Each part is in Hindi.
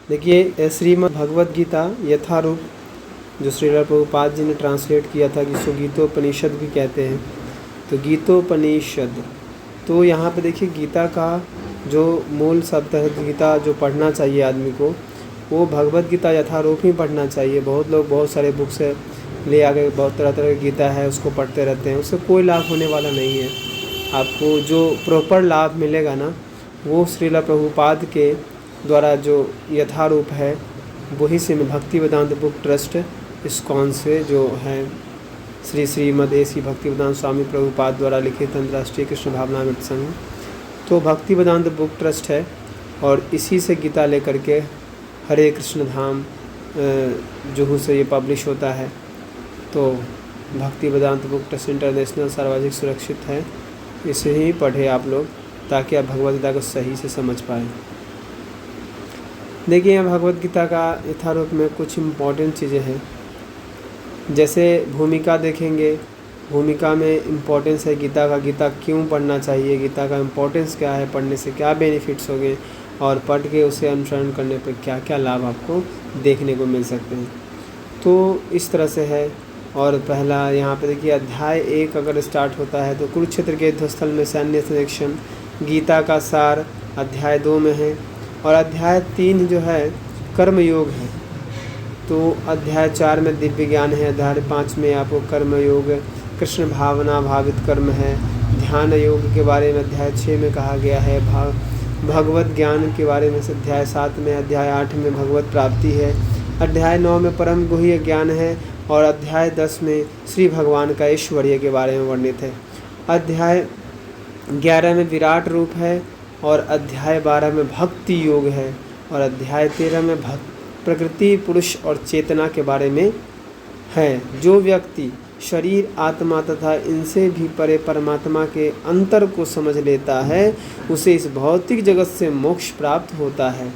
देखिए श्रीमद् भगवद गीता यथारूप जो श्रील प्रभुपाद जी ने ट्रांसलेट किया था, जिसको गीतोपनिषद भी कहते हैं, तो गीतोपनिषद, तो यहाँ पे देखिए गीता का जो मूल शब्द है, गीता जो पढ़ना चाहिए आदमी को, वो भगवद गीता यथारूप ही पढ़ना चाहिए। बहुत लोग बहुत सारे बुक्स ले आके बहुत तरह तरह की गीता है उसको पढ़ते रहते हैं, उससे कोई लाभ होने वाला नहीं है। आपको जो प्रॉपर लाभ मिलेगा ना, वो श्रील प्रभुपाद के द्वारा जो यथारूप है वही से भक्ति वेदांत बुक ट्रस्ट इस्कॉन से जो है श्रीमद् ए.सी. भक्ति वेदांत स्वामी प्रभुपाद द्वारा लिखित अंतर्राष्ट्रीय कृष्ण भावनामृत संघ, तो भक्ति वेदांत बुक ट्रस्ट है, और इसी से गीता लेकर के हरे कृष्ण धाम जुहू से ये पब्लिश होता है। तो भक्ति वेदांत बुक ट्रस्ट इंटरनेशनल सार्वजनिक सुरक्षित है, इसे ही पढ़े आप लोग ताकि आप भगवद गीता को सही से समझ पाएँ। देखिए यहाँ भगवद गीता का यथारूप में कुछ इम्पॉर्टेंट चीज़ें हैं, जैसे भूमिका देखेंगे। भूमिका में इम्पोर्टेंस है गीता का, गीता क्यों पढ़ना चाहिए, गीता का इम्पोर्टेंस क्या है, पढ़ने से क्या बेनिफिट्स होंगे, और पढ़ के उसे अनुसरण करने पर क्या क्या लाभ आपको देखने को मिल सकते हैं। तो इस तरह से है। और पहला यहाँ पे देखिए अध्याय 1 अगर स्टार्ट होता है तो कुरुक्षेत्र के युद्धस्थल में सैन्य संरक्षण, गीता का सार अध्याय 2 में है, और अध्याय 3 जो है कर्मयोग है। तो अध्याय 4 में दिव्य ज्ञान है, अध्याय 5 में आपको कर्मयोग कृष्ण भावना भावित कर्म है, ध्यान योग के बारे में अध्याय 6 में कहा गया है, भगवत ज्ञान के बारे में अध्याय 7 में, अध्याय 8 में भगवत प्राप्ति है, अध्याय 9 में परम गुह्य ज्ञान है, और अध्याय 10 में श्री भगवान का ऐश्वर्य के बारे में वर्णित है। अध्याय 11 में विराट रूप है, और अध्याय 12 में भक्ति योग है, और अध्याय 13 में प्रकृति पुरुष और चेतना के बारे में है। जो व्यक्ति शरीर आत्मा तथा इनसे भी परे परमात्मा के अंतर को समझ लेता है, उसे इस भौतिक जगत से मोक्ष प्राप्त होता है।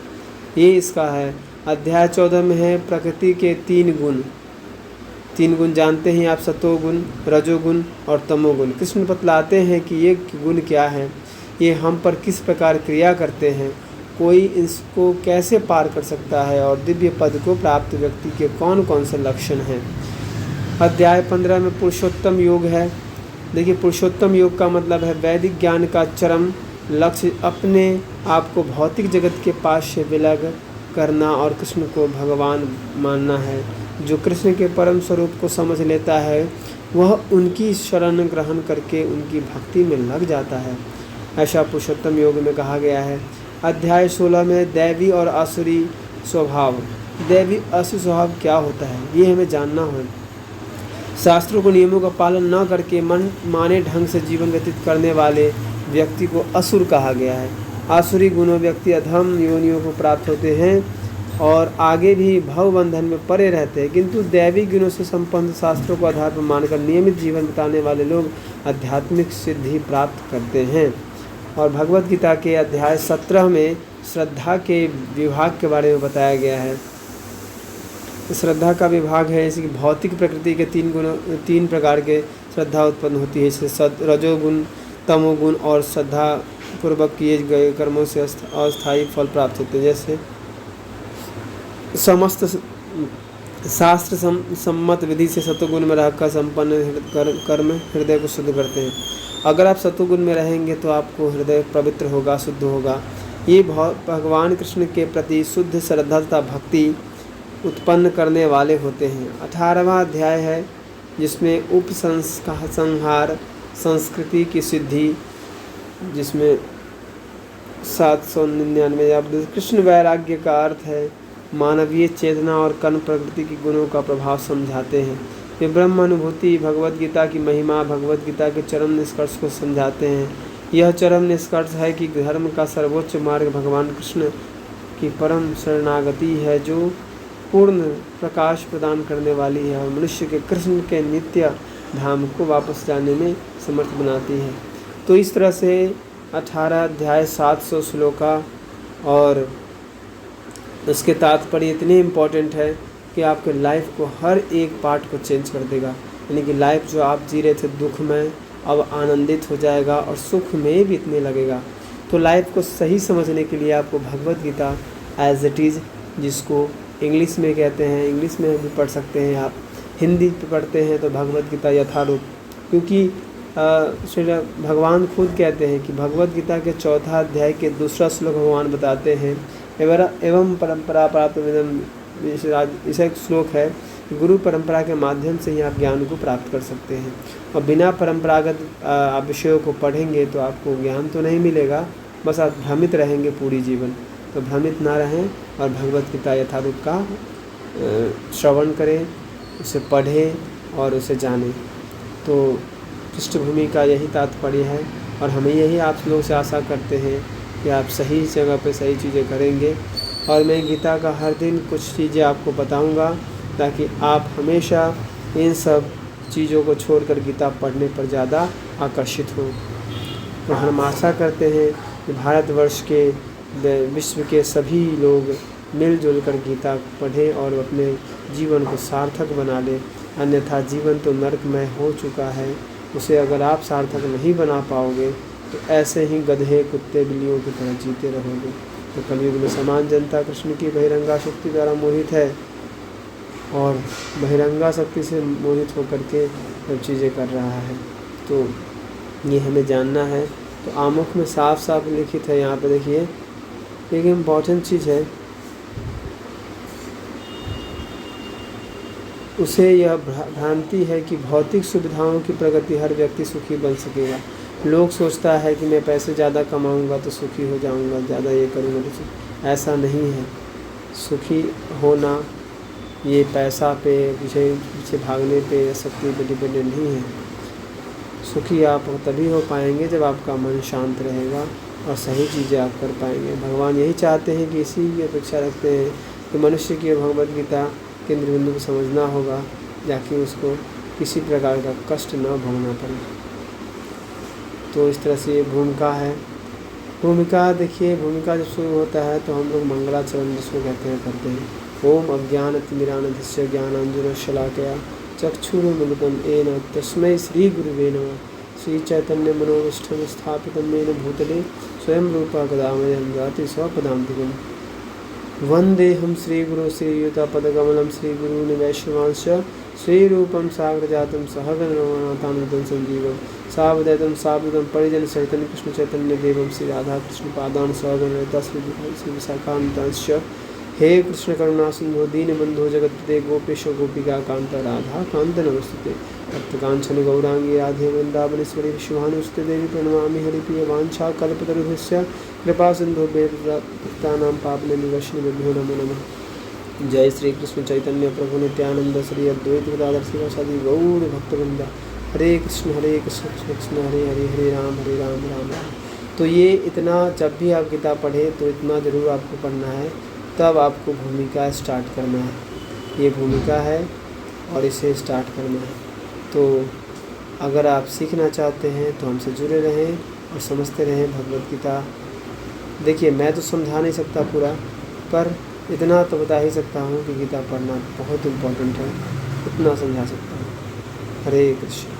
ये इसका है। अध्याय 14 में है प्रकृति के 3 गुण। 3 गुण जानते हैं आप, सतोगुण, रजोगुण और तमोगुण। कृष्ण बतलाते हैं कि ये गुण क्या है, ये हम पर किस प्रकार क्रिया करते हैं, कोई इसको कैसे पार कर सकता है, और दिव्य पद को प्राप्त व्यक्ति के कौन कौन से लक्षण हैं। अध्याय 15 में पुरुषोत्तम योग है। देखिए पुरुषोत्तम योग का मतलब है वैदिक ज्ञान का चरम लक्ष्य अपने आप को भौतिक जगत के पास से विलग करना और कृष्ण को भगवान मानना है। जो कृष्ण के परम स्वरूप को समझ लेता है वह उनकी शरण ग्रहण करके उनकी भक्ति में लग जाता है, ऐसा पुरुषोत्तम योग में कहा गया है। अध्याय 16 में दैवी और आसुरी स्वभाव। दैवी आसुरी स्वभाव क्या होता है ये हमें जानना है। शास्त्रों को नियमों का पालन न करके मन माने ढंग से जीवन व्यतीत करने वाले व्यक्ति को असुर कहा गया है। आसुरी गुणों व्यक्ति अधम योनियों को प्राप्त होते हैं और आगे भी भव बंधन में पड़े रहते हैं, किंतु दैवी गुणों से संपन्न शास्त्रों को आधार पर मानकर नियमित जीवन बिताने वाले लोग आध्यात्मिक सिद्धि प्राप्त करते हैं। और भगवद गीता के अध्याय 17 में श्रद्धा के विभाग के बारे में बताया गया है। श्रद्धा का विभाग है जैसे कि भौतिक प्रकृति के 3 प्रकार के श्रद्धा उत्पन्न होती है, जैसे रजोगुण, तमोगुण और श्रद्धा पूर्वक किए गए कर्मों से अस्थायी फल प्राप्त होते हैं। जैसे समस्त शास्त्र सम्मत विधि से सतोगुण में रहकर संपन्न कर्म हृदय को शुद्ध करते हैं। अगर आप सतोगुण में रहेंगे तो आपको हृदय पवित्र होगा, शुद्ध होगा। ये भगवान कृष्ण के प्रति शुद्ध श्रद्धा तथा भक्ति उत्पन्न करने वाले होते हैं। 18वां अध्याय है जिसमें उपसंहार संस्कृति की सिद्धि, जिसमें 799 कृष्ण वैराग्य का अर्थ है मानवीय चेतना और कर्म प्रकृति के गुणों का प्रभाव समझाते हैं। वे ब्रह्म अनुभूति, भगवद गीता की महिमा, भगवद गीता के चरम निष्कर्ष को समझाते हैं। यह चरम निष्कर्ष है कि धर्म का सर्वोच्च मार्ग भगवान कृष्ण की परम शरणागति है, जो पूर्ण प्रकाश प्रदान करने वाली है और मनुष्य के कृष्ण के नित्य धाम को वापस जाने में समर्थ बनाती है। तो इस तरह से 18 अध्याय 700 श्लोका और उसके तात्पर्य इतने इम्पोर्टेंट है कि आपके लाइफ को हर एक पार्ट को चेंज कर देगा। यानी कि लाइफ जो आप जी रहे थे दुख में अब आनंदित हो जाएगा और सुख में भी इतने लगेगा। तो लाइफ को सही समझने के लिए आपको Bhagavad Gita as it is जिसको इंग्लिश में कहते हैं, इंग्लिश में भी पढ़ सकते हैं आप, हिंदी पे पढ़ते हैं तो भगवत गीता यथारूप। क्योंकि श्री भगवान खुद कहते हैं कि भगवत गीता के 4 अध्याय के 2 श्लोक भगवान बताते हैं, एवं परंपरा प्राप्त विदम, ऐसा एक श्लोक है, गुरु परंपरा के माध्यम से ही आप ज्ञान को प्राप्त कर सकते हैं। और बिना परंपरागत आप विषयों को पढ़ेंगे तो आपको ज्ञान तो नहीं मिलेगा, बस आप भ्रमित रहेंगे पूरी जीवन। तो भ्रमित ना रहें और भगवत गीता यथारूप का श्रवण करें, उसे पढ़ें और उसे जानें। तो पृष्ठभूमि का यही तात्पर्य है और हमें यही आप लोगों से आशा करते हैं कि आप सही जगह पे सही चीज़ें करेंगे। और मैं गीता का हर दिन कुछ चीज़ें आपको बताऊंगा ताकि आप हमेशा इन सब चीज़ों को छोड़कर गीता पढ़ने पर ज़्यादा आकर्षित हों। तो हम आशा करते हैं कि भारतवर्ष के, विश्व के सभी लोग मिलजुल कर गीता पढ़ें और अपने जीवन को सार्थक बना लें। अन्यथा जीवन तो नरकमय हो चुका है, उसे अगर आप सार्थक नहीं बना पाओगे तो ऐसे ही गधे कुत्ते बिल्लियों की तरह जीते रहोगे। तो कलयुग में समान जनता कृष्ण की बहिरंगा शक्ति द्वारा मोहित है और बहिरंगा शक्ति से मोहित होकर के सब चीज़ें कर रहा है। तो ये हमें जानना है। तो आमुख में साफ साफ लिखित है, यहाँ पे देखिए एक इम्पॉर्टेंट चीज़ है, उसे यह भ्रांति है कि भौतिक सुविधाओं की प्रगति हर व्यक्ति सुखी बन सकेगा। लोग सोचता है कि मैं पैसे ज़्यादा कमाऊंगा तो सुखी हो जाऊंगा, ज़्यादा ये करूंगा तो ऐसा नहीं है। सुखी होना ये पैसा पे पीछे भागने पे शक्ति पे डिपेंडेंट नहीं है। सुखी आप तभी हो पाएंगे जब आपका मन शांत रहेगा और सही चीज़ें आप कर पाएंगे। भगवान यही चाहते हैं कि इसी की अपेक्षा रखते हैं कि मनुष्य की भगवद गीता केंद्र बिंदु को समझना होगा ताकि उसको किसी प्रकार का कष्ट न भोगना पड़े। तो इस तरह से ये भूमिका है। भूमिका देखिए, भूमिका जब शुरू होता है तो हम लोग मंगलाचरण जिसको कहते हैं करते हैं। ओम अज्ञानतिमिरान्धस्य ज्ञानांजनशलाकया चक्षुरुन्मिलितं येन तस्मै श्री गुरुवे नमः। श्री चैतन्य मनोविष्ठम स्थापितं येन भूतले स्वयं रूपा कदा मह्यं ददाति स्वपदान्तिकम्। वंदेहम श्रीगुरु श्रीयुतपदकमलं श्रीगुरून् वैष्णवांश्च श्रीरूपं साग्रजातं सहगण रघुनाथान्वितं संजीवं सावधैतं सावधूतं परिजनसहितं कृष्णचैतन्यदेवं श्री राधाकृष्णपादान् सहगण ललिता श्री विशाखान्वितांश्च। हे कृष्ण करुणा सिंधु दीनबंधो जगत्पते गोपेश गोपिका कांत राधा कांत नमस्ते। भक्तकांचन गौरांगी राधे वृंदावनेश्वरी विश्वभानुसुते देवी प्रणमामि हरिप्रिय वांछा कल्पतरुभ्यश्च कृपा सिंधु भक्तानां पावनेभ्यो वैष्णवेभ्यो नमो नमः। जय श्री कृष्ण चैतन्य प्रभु नित्यानंद श्री अद्वैत गदाधर शिवासादि गौर भक्तवृंदा। हरे कृष्ण कृष्ण कृष्ण हरे हरे हरे राम राम राम। तो ये इतना जब भी आप गीता पढ़ें तो इतना ज़रूर आपको पढ़ना है, तब आपको भूमिका स्टार्ट करना है। ये भूमिका है और इसे स्टार्ट करना है। तो अगर आप सीखना चाहते हैं तो हमसे जुड़े रहें और समझते रहें भगवत गीता। देखिए मैं तो समझा नहीं सकता पूरा, पर इतना तो बता ही सकता हूँ कि गीता पढ़ना बहुत इम्पोर्टेंट है, इतना समझा सकता हूँ। हरे कृष्ण।